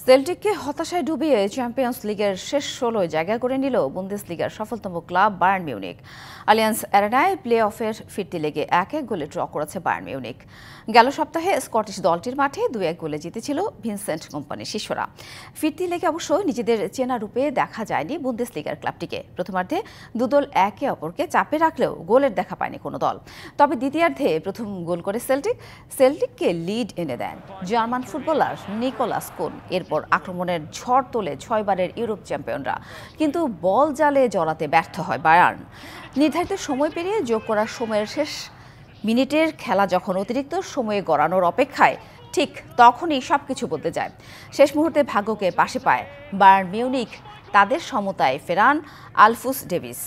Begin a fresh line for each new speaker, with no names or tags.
সেল্টিককে হতাশায় ডুবিয়ে চ্যাম্পিয়ন্স লিগের শেষ ১৬ জায়গা করে নিল বুন্দেসলিগার সফলতম ক্লাব বায়ার্ন মিউনিখ। আলিয়ান্স অ্যারেনায় প্লে অফের ফিরতি লেগে ১-১ গোলে ড্র করেছে বায়ার্ন মিউনিখ। গেল সপ্তাহে স্কটিশ দলটির মাঠে ২-১ গোলে জিতেছিল ভিনসেন্ট কোম্পানির শিষ্যরা। ফিরতি লেগে অবশ্য নিজেদের চেনা রূপে দেখা যায়নি বুন্দেসলিগার ক্লাবটিকে। প্রথমার্ধে দুদল একে অপরকে চাপে রাখলেও গোলের দেখা পায়নি কোনো দল। তবে দ্বিতীয়ার্ধে প্রথম গোল করে সেল্টিককে লিড এনে দেন জার্মান ফুটবলার নিকোলাস কুন। এরপর আক্রমণের ঝড় তোলে ৬ বারের ইউরোপ চ্যাম্পিয়নরা, কিন্তু বল জালে জড়াতে ব্যর্থ হয় বায়ার্ন। নির্ধারিত সময় পেরিয়ে যোগ করার সময়ের শেষ মিনিটের খেলা যখন অতিরিক্ত সময়ে গড়ানোর অপেক্ষায়, ঠিক তখনই সবকিছু বদলে যায়। শেষ মুহূর্তে ভাগ্যকে পাশে পায় বায়ার্ন মিউনিখ, তাদের সমতায় ফেরান আলফুস ডেভিস।